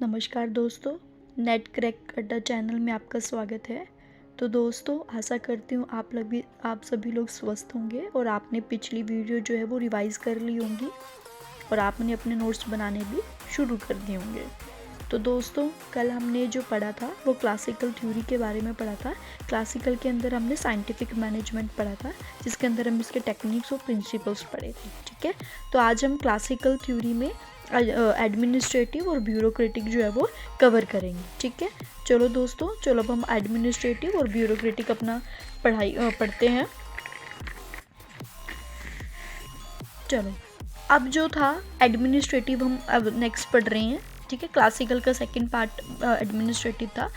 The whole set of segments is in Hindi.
नमस्कार दोस्तों, नेट क्रैक अड्डा चैनल में आपका स्वागत है। तो दोस्तों, आशा करती हूँ आप सभी लोग स्वस्थ होंगे और आपने पिछली वीडियो जो है वो रिवाइज़ कर ली होंगी और आपने अपने नोट्स बनाने भी शुरू कर दिए होंगे। तो दोस्तों, कल हमने जो पढ़ा था वो क्लासिकल थ्योरी के बारे में पढ़ा था। क्लासिकल के अंदर हमने साइंटिफिक मैनेजमेंट पढ़ा था, जिसके अंदर हम इसके टेक्निक्स और प्रिंसिपल्स पढ़े थे। ठीक है, तो आज हम क्लासिकल थ्योरी में एडमिनिस्ट्रेटिव और ब्यूरोक्रेटिक जो है वो कवर करेंगे। ठीक है, चलो दोस्तों, चलो अब हम एडमिनिस्ट्रेटिव और ब्यूरोक्रेटिक अपना पढ़ते हैं। चलो, अब जो था एडमिनिस्ट्रेटिव हम अब नेक्स्ट पढ़ रहे हैं। ठीक है, क्लासिकल का सेकंड पार्ट एडमिनिस्ट्रेटिव था।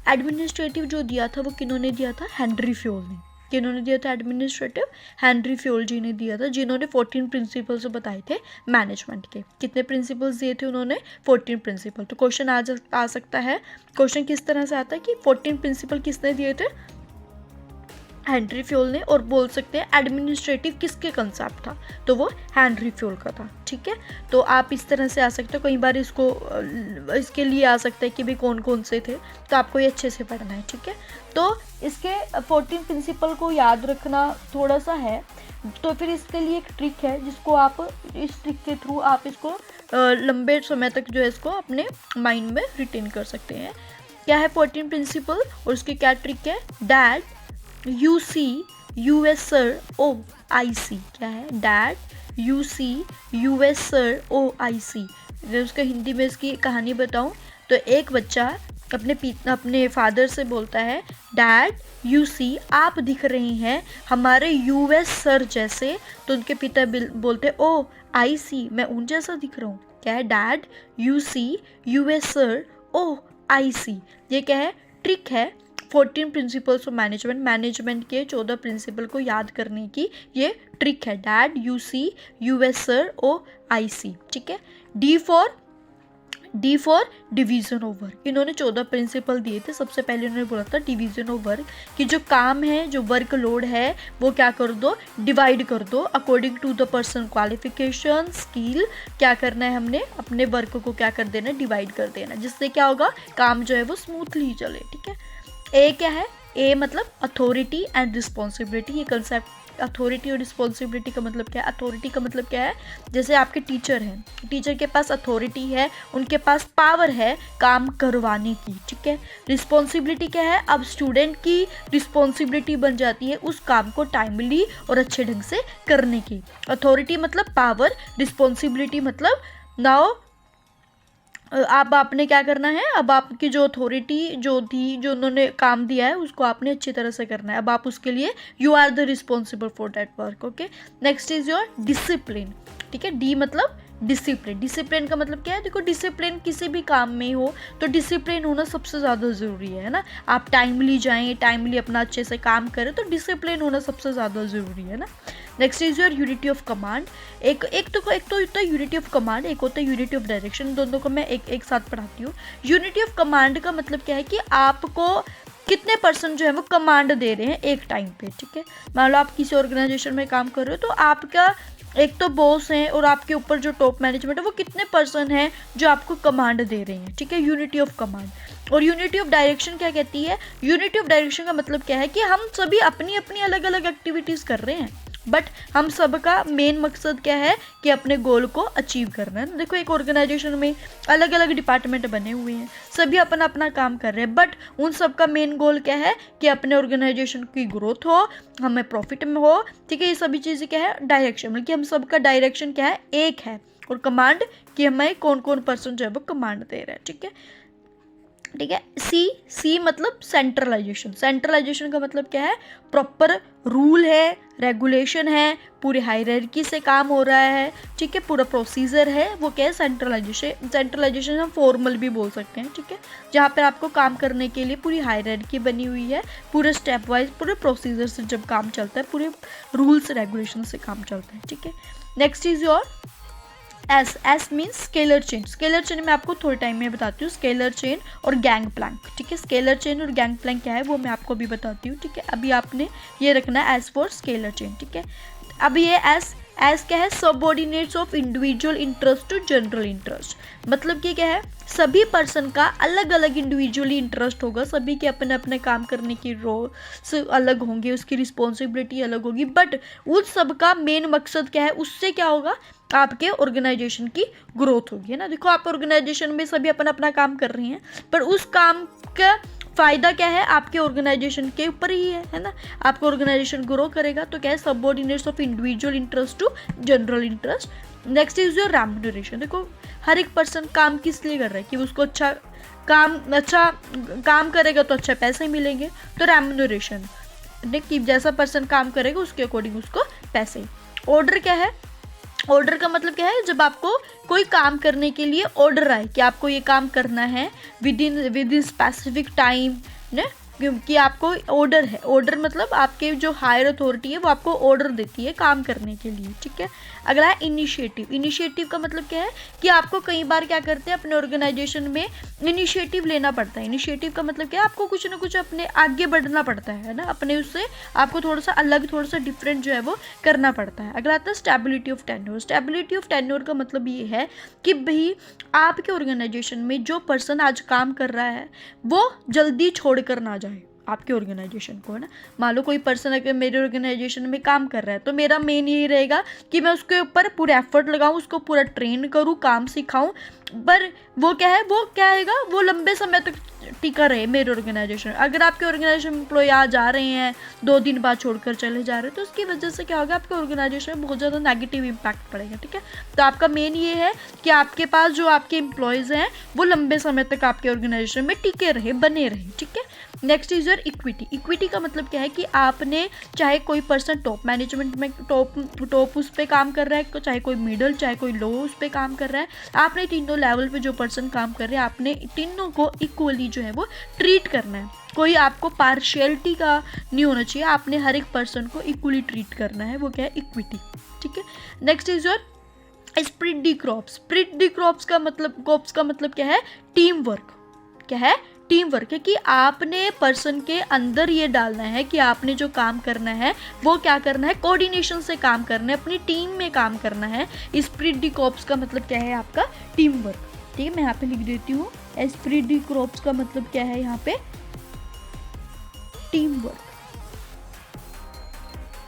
एडमिनिस्ट्रेटिव जो दिया था वो किन्होंने दिया था? हेनरी फ्योल ने। किन्होंने दिया था एडमिनिस्ट्रेटिव? हेनरी फ्योल जी ने दिया था, जिन्होंने 14 प्रिंसिपल्स बताए थे मैनेजमेंट के। कितने प्रिंसिपल्स दिए थे उन्होंने? 14 प्रिंसिपल। तो क्वेश्चन आ सकता है, क्वेश्चन किस तरह से आता है कि 14 प्रिंसिपल किसने दिए थे? हेनरी फ्योल ने। और बोल सकते हैं एडमिनिस्ट्रेटिव किसके कंसेप्ट था? तो वो हेनरी फ्योल का था। ठीक है, तो आप इस तरह से आ सकते हो। कई बार इसके लिए आ सकता है कि भाई कौन कौन से थे, तो आपको ये अच्छे से पढ़ना है। ठीक है, तो इसके 14 प्रिंसिपल को याद रखना थोड़ा सा है, तो फिर इसके लिए एक ट्रिक है जिसको आप इस ट्रिक के थ्रू आप इसको लंबे समय तक जो है इसको अपने माइंड में रिटेन कर सकते हैं। क्या है 14 प्रिंसिपल और उसकी क्या ट्रिक है? Dad U C U S sir O I C. क्या है? Dad U C U S sir O I C. अगर उसका हिंदी में इसकी कहानी बताऊं तो एक बच्चा अपने फादर से बोलता है, डैड यू सी आप दिख रहे हैं हमारे यूएस सर जैसे। तो उनके पिता बोलते, ओ आई सी मैं उन जैसा दिख रहा हूँ। क्या है? Dad U C US sir O I C. ये क्या है? ट्रिक है 14 प्रिंसिपल्स ऑफ मैनेजमेंट के 14 प्रिंसिपल को याद करने की ये ट्रिक है। Dad U C U S sir O I C. ठीक है, D for division of work. इन्होंने 14 प्रिंसिपल दिए थे। सबसे पहले उन्होंने बोला था डिवीजन ऑफ वर्क, कि जो काम है, जो वर्क लोड है, वो क्या कर दो? डिवाइड कर दो according to the person qualification skill. क्या करना है? हमने अपने वर्क को क्या कर देना? डिवाइड कर देना, जिससे क्या होगा? काम जो है वो स्मूथली चले। ठीक है, ए क्या है? ए मतलब अथॉरिटी एंड रिस्पॉन्सिबिलिटी। ये कंसेप्ट अथॉरिटी और रिस्पॉन्सिबिलिटी का मतलब क्या है? अथॉरिटी का मतलब क्या है? जैसे आपके टीचर हैं, टीचर के पास अथॉरिटी है, उनके पास पावर है काम करवाने की। ठीक है, रिस्पॉन्सिबिलिटी क्या है? अब स्टूडेंट की रिस्पॉन्सिबिलिटी बन जाती है उस काम को टाइमली और अच्छे ढंग से करने की। अथॉरिटी मतलब पावर, रिस्पॉन्सिबिलिटी मतलब नाउ अब आपने क्या करना है? अब आपकी जो अथॉरिटी जो थी, जो उन्होंने काम दिया है, उसको आपने अच्छी तरह से करना है। अब आप उसके लिए you are the responsible for that work. Okay, next is your discipline. ठीक है, डी मतलब डिसिप्लिन। डिसिप्लिन का मतलब क्या है? देखो, डिसिप्लिन किसी भी काम में हो तो डिसिप्लिन होना सबसे ज़्यादा ज़रूरी है ना। आप टाइमली जाएं, टाइमली अपना अच्छे से काम करें, तो डिसिप्लिन होना सबसे ज़्यादा ज़रूरी है ना। Next is your unity of command. एक तो होता है यूनिटी ऑफ कमांड, एक होता है यूनिटी ऑफ डायरेक्शन। दोनों को मैं एक साथ पढ़ाती हूँ। यूनिटी ऑफ कमांड का मतलब क्या है कि आपको कितने पर्सन जो है वो कमांड दे रहे हैं एक टाइम पे। ठीक है, मान लो आप किसी ऑर्गेनाइजेशन में काम कर रहे हो, तो आपका एक तो बॉस है और आपके ऊपर जो टॉप मैनेजमेंट है वो कितने पर्सन हैं जो आपको कमांड दे रहे हैं। ठीक है, यूनिटी ऑफ कमांड। और यूनिटी ऑफ डायरेक्शन क्या कहती है? यूनिटी ऑफ डायरेक्शन का मतलब क्या है कि हम सभी अपनी अपनी अलग अलग एक्टिविटीज़ कर रहे हैं, बट हम सबका मेन मकसद क्या है कि अपने गोल को अचीव करना है। देखो, एक ऑर्गेनाइजेशन में अलग अलग डिपार्टमेंट बने हुए हैं, सभी अपना अपना काम कर रहे हैं, बट उन सबका मेन गोल क्या है कि अपने ऑर्गेनाइजेशन की ग्रोथ हो, हमें प्रॉफिट में हो। ठीक है, ये सभी चीज़ें क्या है? डायरेक्शन, मतलब कि हम सबका डायरेक्शन क्या है? एक है। और कमांड कि हमें कौन कौन पर्सन जो है वो कमांड दे रहे हैं। ठीक है, ठीक है। सी मतलब सेंट्रलाइजेशन। सेंट्रलाइजेशन का मतलब क्या है? प्रॉपर रूल है, रेगुलेशन है, पूरी हायरार्की से काम हो रहा है। ठीक है, पूरा प्रोसीजर है, वो क्या है? सेंट्रलाइजेशन। सेंट्रलाइजेशन हम फॉर्मल भी बोल सकते हैं। ठीक है, जहाँ पर आपको काम करने के लिए पूरी हायरार्की बनी हुई है, पूरे स्टेप वाइज पूरे प्रोसीजर से जब काम चलता है, पूरे रूल्स रेगुलेशन से काम चलता है। ठीक है, next is your S means scalar chain. Scalar chain मैं आपको थोड़े टाइम में बताती हूँ। स्केलर चेन और गैंग प्लैंक। ठीक है, स्केलर चेन और गैंग प्लैंक क्या है वो मैं आपको भी बताती हूँ। ठीक है, अभी आपने ये रखना है एस फॉर स्केलर चेन। ठीक है, अब ये एस एज क्या है, subordinates of individual interest to general interest. मतलब कि क्या है, सभी पर्सन का अलग अलग इंडिविजुअली इंटरेस्ट होगा, सभी के अपने अपने काम करने की रोल्स अलग होंगे, उसकी रिस्पॉन्सिबिलिटी अलग होगी, बट उस सब का मेन मकसद क्या है, उससे क्या होगा, आपके ऑर्गेनाइजेशन की ग्रोथ होगी, है ना। देखो आप ऑर्गेनाइजेशन में सभी अपना अपना काम कर रही हैं, पर उस काम का फायदा क्या है, आपके ऑर्गेनाइजेशन के ऊपर ही है ना। आपका ऑर्गेनाइजेशन ग्रो करेगा तो क्या है, subordinates of individual interest to general interest. Next is your remuneration. देखो हर एक पर्सन काम किस लिए कर रहा है, कि उसको अच्छा काम करेगा तो अच्छा पैसे मिलेंगे, तो रेम्यूनरेशन, कि जैसा पर्सन काम करेगा उसके अकॉर्डिंग उसको पैसे। ऑर्डर क्या है, ऑर्डर का मतलब क्या है, जब आपको कोई काम करने के लिए ऑर्डर आए कि आपको ये काम करना है विद इन स्पेसिफिक टाइम ने, क्योंकि आपको ऑर्डर है। ऑर्डर मतलब आपके जो हायर अथॉरिटी है वो आपको ऑर्डर देती है काम करने के लिए, ठीक है। अगला है इनिशिएटिव। इनिशिएटिव का मतलब क्या है, कि आपको कई बार क्या करते हैं, अपने ऑर्गेनाइजेशन में इनिशिएटिव लेना पड़ता है। इनिशिएटिव का मतलब क्या है, आपको कुछ ना कुछ अपने आगे बढ़ना पड़ता है ना, अपने उससे आपको थोड़ा सा अलग, थोड़ा सा डिफरेंट जो है वो करना पड़ता है। अगला आता है stability of tenure. Stability of tenure का मतलब ये है कि भाई आपके ऑर्गेनाइजेशन में जो पर्सन आज काम कर रहा है वो जल्दी छोड़ कर ना जाए आपके ऑर्गेनाइजेशन को, है ना। मान लो कोई पर्सन अगर मेरे ऑर्गेनाइजेशन में काम कर रहा है, तो मेरा मेन यही रहेगा कि मैं उसके ऊपर पूरा एफर्ट लगाऊं, उसको पूरा ट्रेन करूं, काम सिखाऊं, पर वो क्या है, वो क्या आएगा, वो लंबे समय तक टिका रहे मेरे ऑर्गेनाइजेशन। अगर आपके ऑर्गेनाइजेशन में एम्प्लॉय आ जा रहे हैं, 2 दिन बाद छोड़कर चले जा रहे हैं, तो उसकी वजह से क्या होगा, आपके ऑर्गेनाइजेशन में बहुत ज़्यादा नेगेटिव इम्पैक्ट पड़ेगा, ठीक है। तो आपका मेन ये है कि आपके पास जो आपके एम्प्लॉयज़ हैं वो लंबे समय तक आपके ऑर्गेनाइजेशन में टिके रहे, बने रहे, ठीक है। Next is your equity. Equity का मतलब क्या है, कि आपने चाहे कोई पर्सन टॉप मैनेजमेंट में टॉप उस पर काम कर रहा है, चाहे कोई मिडल, चाहे कोई लो उस पर काम कर रहा है, आपने तीनों लेवल पे जो पर्सन काम कर रहे हैं, आपने तीनों को इक्वली जो है वो ट्रीट करना है। कोई आपको पार्शियलिटी का नहीं होना चाहिए, आपने हर एक पर्सन को इक्वली ट्रीट करना है, वो क्या है, इक्विटी, ठीक है। Next is your split the crops. Split the crops का मतलब क्या है, टीम वर्क। क्या है, टीम वर्क है, कि आपने पर्सन के अंदर ये डालना है कि आपने जो काम करना है वो क्या करना है, कोऑर्डिनेशन से काम करना है, अपनी टीम में काम करना है। स्प्लिट दी क्रॉप्स का मतलब क्या है, आपका टीम वर्क, ठीक है। मैं यहाँ पे लिख देती हूँ, स्प्लिट दी क्रॉप्स का मतलब क्या है, यहाँ पे टीम वर्क,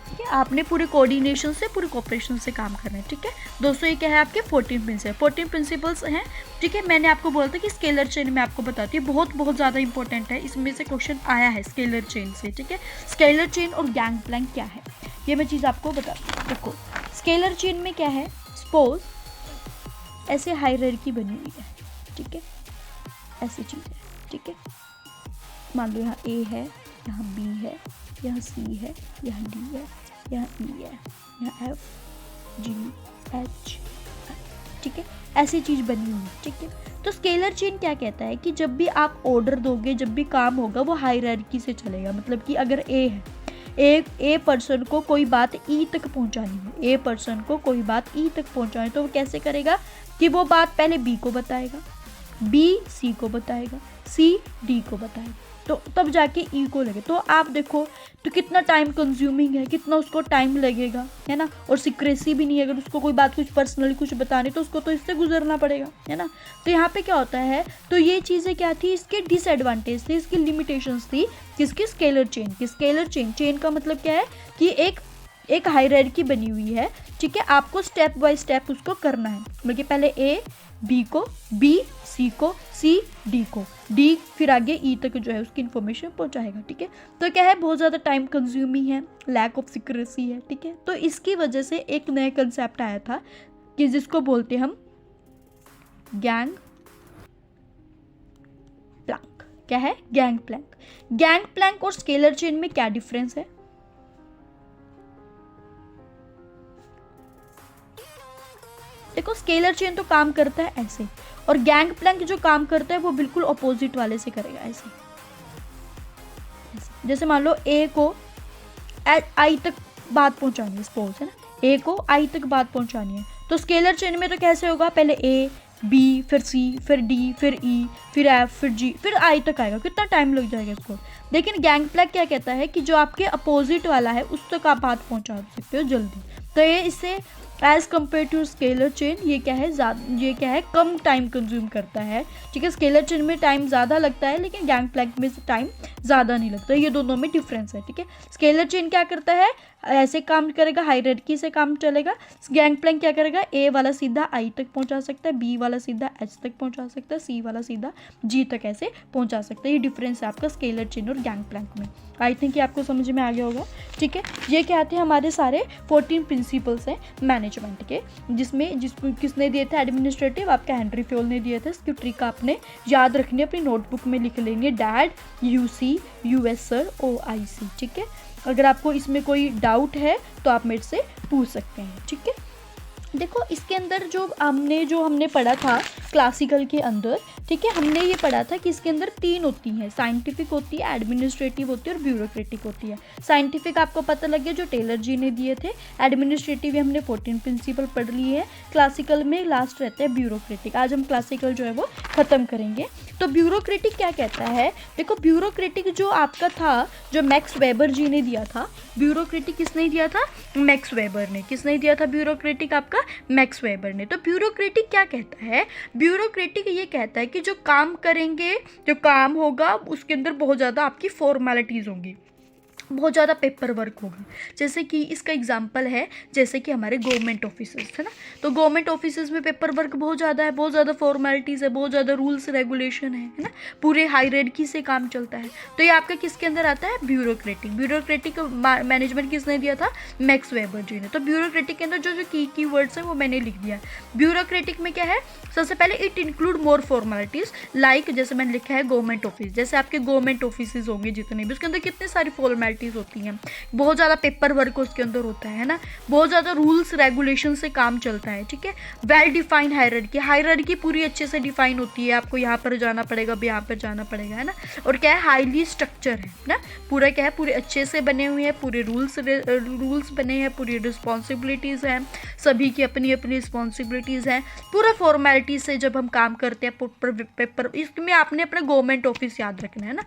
ठीक है। आपने पूरे कोऑर्डिनेशन से, पूरे कोऑपरेशन से काम करना है, ठीक है। दोस्तों ये क्या है, आपके 14 प्रिंसिपल 14 प्रिंसिपल्स हैं, ठीक है। मैंने आपको बोला था कि स्केलर चेन में आपको बताती है, बहुत ज़्यादा इंपॉर्टेंट है, इसमें से क्वेश्चन आया है स्केलर चेन से, ठीक है। स्केलर चेन और गैंग प्लैंक क्या है, ये मैं चीज़ आपको बताती हूँ। देखो स्केलर चेन में क्या है, सपोज ऐसे हायरार्की बनी हुई है, ठीक है, ऐसी चीज़ है, ठीक है। मान लो यहाँ ए है, यहाँ बी है, यहाँ सी है, यहाँ डी है, यहाँ ई है, यहाँ एफ जी एच, ठीक है, ऐसी चीज़ बनी हुई है, ठीक है। तो स्केलर चेन क्या कहता है, कि जब भी आप ऑर्डर दोगे, जब भी काम होगा वो हायरार्की से चलेगा। मतलब कि अगर ए है, ए पर्सन को कोई बात ई तक पहुंचानी है, ए पर्सन को कोई बात ई तक पहुंचानी, तो वो कैसे करेगा, कि वो बात पहले बी को बताएगा, बी सी को बताएगा, सी डी को बताएगा, तो तब जाके ई को लगे। तो आप देखो तो कितना टाइम कंज्यूमिंग है, कितना उसको टाइम लगेगा, है ना। और सीक्रेसी भी नहीं है, अगर उसको कोई बात कुछ पर्सनली कुछ बतानी तो उसको तो इससे गुजरना पड़ेगा, है ना। तो यहाँ पे क्या होता है, तो ये चीज़ें क्या थी, इसके डिसएडवांटेज थी, इसकी लिमिटेशंस थी, किसकी, स्केलर चेन की। स्केलर चेन का मतलब क्या है, कि एक हायरार्की बनी हुई है, ठीक है। आपको स्टेप बाय स्टेप उसको करना है, मतलब कि पहले ए बी को, बी सी को, सी डी को, डी फिर आगे ई तक जो है उसकी इन्फॉर्मेशन पहुंचाएगा, ठीक है। तो क्या है, बहुत ज़्यादा टाइम कंज्यूमिंग है, लैक ऑफ सिक्रेसी है, ठीक है। तो इसकी वजह से एक नया कंसेप्ट आया था, कि जिसको बोलते हम गैंग प्लैंक। क्या है, गैंग प्लैंक। गैंग प्लैंक और स्केलर चेन में क्या डिफरेंस है, देखो स्केलर चेन तो काम करता है ऐसे, और गैंग प्लैंक जो काम करता है वो बिल्कुल अपोजिट वाले से करेगा, ऐसे। जैसे मान लो ए को आई तक बात पहुंचानी है, सपोज, है ना, ए को आई तक बात पहुंचानी है, तो स्केलर चेन में तो कैसे होगा, पहले ए बी फिर सी फिर डी फिर ई फिर एफ फिर जी फिर आई तक आएगा, कितना टाइम लग जाएगा इसको। लेकिन गैंग प्लैंक क्या कहता है, कि जो आपके अपोजिट वाला है उस तक आप बात पहुंचा सकते हो जल्दी। तो ये इससे as compare to scalar chain ये क्या है कम टाइम कंज्यूम करता है, ठीक है। स्केलर चेन में टाइम ज़्यादा लगता है लेकिन गैंगप्लैंक में टाइम ज़्यादा नहीं लगता, ये दोनों में डिफरेंस है, ठीक है। स्केलर चेन क्या करता है, ऐसे काम करेगा, हायरार्की से काम चलेगा। गैंगप्लैंक क्या करेगा, ए वाला सीधा आई तक पहुंचा सकता है, बी वाला सीधा एच तक पहुंचा सकता है, सी वाला सीधा जी तक ऐसे पहुंचा सकता है। ये डिफरेंस है आपका स्केलर चेन और गैंगप्लैंक में। आई थिंक ये आपको समझ में आ गया होगा, ठीक है। ये क्या थे हमारे सारे 14 प्रिंसिपल्स हैं मैनेजमेंट के, जिसमें किसने दिए थे, एडमिनिस्ट्रेटिव आपका हेनरी फ्योल ने दिए थे। इसकी ट्रिक आपने याद रखनी है, अपनी नोटबुक में लिख लेंगे, dad UC US sir OIC, ठीक है। अगर आपको इसमें कोई डाउट है तो आप मेरे से पूछ सकते हैं, ठीक है। देखो इसके अंदर जो हमने पढ़ा था क्लासिकल के अंदर, ठीक है, हमने ये पढ़ा था कि इसके अंदर 3 होती हैं, साइंटिफिक होती है, एडमिनिस्ट्रेटिव होती है और ब्यूरोक्रेटिक होती है। साइंटिफिक आपको पता लग गया जो टेलर जी ने दिए थे, एडमिनिस्ट्रेटिव हमने 14 प्रिंसिपल पढ़ लिए हैं, क्लासिकल में लास्ट रहता है ब्यूरोक्रेटिक। आज हम क्लासिकल जो है वो ख़त्म करेंगे। तो ब्यूरोक्रेटिक क्या कहता है, देखो ब्यूरोक्रेटिक जो आपका था, जो मैक्स वेबर जी ने दिया था, ब्यूरोक्रेटिक किसने दिया था, मैक्स वेबर ने। किसने दिया था ब्यूरोक्रेटिक, आपका मैक्स वेबर ने। तो ब्यूरोक्रेटिक क्या कहता है, ब्यूरोक्रेटिक ये कहता है कि जो काम करेंगे, जो काम होगा उसके अंदर बहुत ज़्यादा आपकी फॉर्मेलिटीज़ होंगी, बहुत ज़्यादा पेपर वर्क होगा। जैसे कि इसका एग्जांपल है, जैसे कि हमारे गवर्नमेंट ऑफिसेस है ना, तो गवर्नमेंट ऑफिसेस में पेपर वर्क बहुत ज़्यादा है, बहुत ज़्यादा फॉर्मेलिटीज़ है, बहुत ज़्यादा रूल्स रेगुलेशन है ना, पूरे हायरार्की से काम चलता है। तो ये आपका किसके अंदर आता है, ब्यूरोक्रेटिक। ब्यूरोक्रेटिक मैनेजमेंट किसने दिया था, मैक्स वेबर जी ने। तो ब्यूरोक्रेटिक के अंदर जो की वर्ड्स हैं वो मैंने लिख दिया। ब्यूरोक्रेटिक में क्या है, सबसे पहले it include more formalities, like जैसे मैंने लिखा है गवर्नमेंट ऑफिस, जैसे आपके गवर्नमेंट ऑफिस होंगे जितने भी, उसके अंदर कितनी सारी फॉर्मेलिटीज़ होती हैं, बहुत ज़्यादा पेपर वर्क उसके अंदर होता है ना, बहुत ज़्यादा रूल्स रेगुलेशन से काम चलता है, ठीक है। वेल डिफाइंड हायरार्की पूरी अच्छे से डिफाइन होती है, आपको यहाँ पर जाना पड़ेगा, अब यहाँ पर जाना पड़ेगा, है ना। और क्या है, हाईली स्ट्रक्चर है ना, पूरा क्या है, पूरे अच्छे से बने हुए हैं, पूरे रूल्स बने हैं, पूरी रिस्पॉन्सिबिलिटीज़ हैं, सभी की अपनी अपनी रिस्पॉन्सिबिलिटीज़ हैं, पूरा फॉर्मेलिटी से जब हम काम करते हैं पेपर। इसमें आपने अपना गवर्नमेंट ऑफिस याद रखना है ना,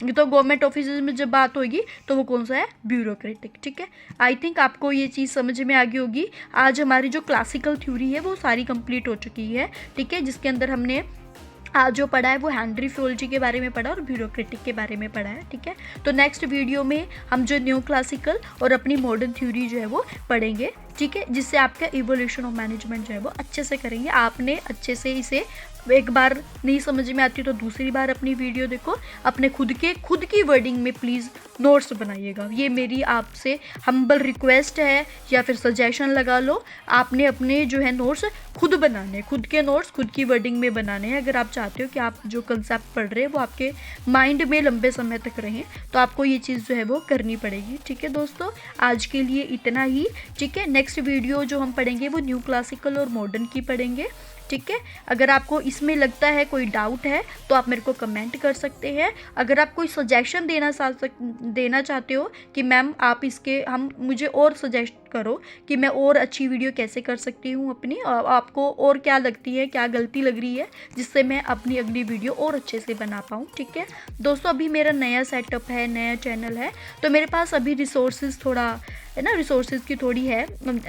तो गवर्नमेंट ऑफिस में जब बात होगी तो वो कौन सा है, ब्यूरोक्रेटिक, ठीक है। आई थिंक आपको ये चीज़ समझ में आ गई होगी। आज हमारी जो क्लासिकल थ्योरी है वो सारी कंप्लीट हो चुकी है, ठीक है, जिसके अंदर हमने आज जो पढ़ा है वो हेनरी फ्योल जी के बारे में पढ़ा और ब्यूरोक्रेटिक के बारे में पढ़ा है, ठीक है। तो नेक्स्ट वीडियो में हम जो न्यू क्लासिकल और अपनी मॉडर्न थ्योरी जो है वो पढ़ेंगे, ठीक है, जिससे आपका इवोल्यूशन ऑफ मैनेजमेंट जो है वो अच्छे से करेंगे। आपने अच्छे से इसे एक बार नहीं समझ में आती तो दूसरी बार अपनी वीडियो देखो, अपने खुद की वर्डिंग में प्लीज़ नोट्स बनाइएगा। ये मेरी आपसे हम्बल रिक्वेस्ट है, या फिर सजेशन लगा लो, आपने अपने जो है नोट्स खुद बनाने, खुद के नोट्स खुद की वर्डिंग में बनाने हैं। अगर आप चाहते हो कि आप जो कंसेप्ट पढ़ रहे हैं वो आपके माइंड में लंबे समय तक रहें तो आपको ये चीज़ जो है वो करनी पड़ेगी, ठीक है दोस्तों। आज के लिए इतना ही, ठीक है। नेक्स्ट वीडियो जो हम पढ़ेंगे वो न्यू क्लासिकल और मॉडर्न की पढ़ेंगे, ठीक है। अगर आपको इसमें लगता है कोई डाउट है तो आप मेरे को कमेंट कर सकते हैं। अगर आप कोई सजेशन देना चाहते हो कि मैम आप मुझे और सजेस्ट करो कि मैं और अच्छी वीडियो कैसे कर सकती हूँ अपनी, आपको और क्या लगती है, क्या गलती लग रही है जिससे मैं अपनी अगली वीडियो और अच्छे से बना पाऊँ, ठीक है दोस्तों। अभी मेरा नया सेटअप है, नया चैनल है, तो मेरे पास अभी रिसोर्सेज थोड़ा है ना, रिसोर्सेज की थोड़ी है।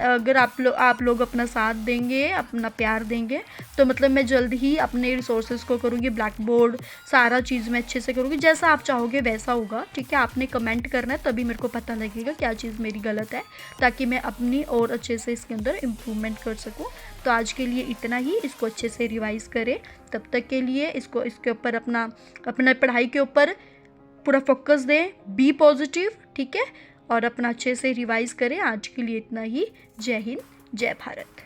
अगर आप लोग अपना साथ देंगे, अपना प्यार देंगे तो मतलब मैं जल्द ही अपने रिसोर्सेज को करूँगी, ब्लैक बोर्ड सारा चीज़ मैं अच्छे से करूँगी, जैसा आप चाहोगे वैसा होगा, ठीक है। आपने कमेंट करना है तभी मेरे को पता लगेगा क्या चीज़ मेरी गलत है, ताकि मैं अपनी और अच्छे से इसके अंदर इम्प्रूवमेंट कर सकूँ। तो आज के लिए इतना ही, इसको अच्छे से रिवाइज़ करें। तब तक के लिए इसके ऊपर अपना पढ़ाई के ऊपर पूरा फोकस दें, बी पॉजिटिव, ठीक है, और अपना अच्छे से रिवाइज़ करें। आज के लिए इतना ही। जय हिंद, जय भारत।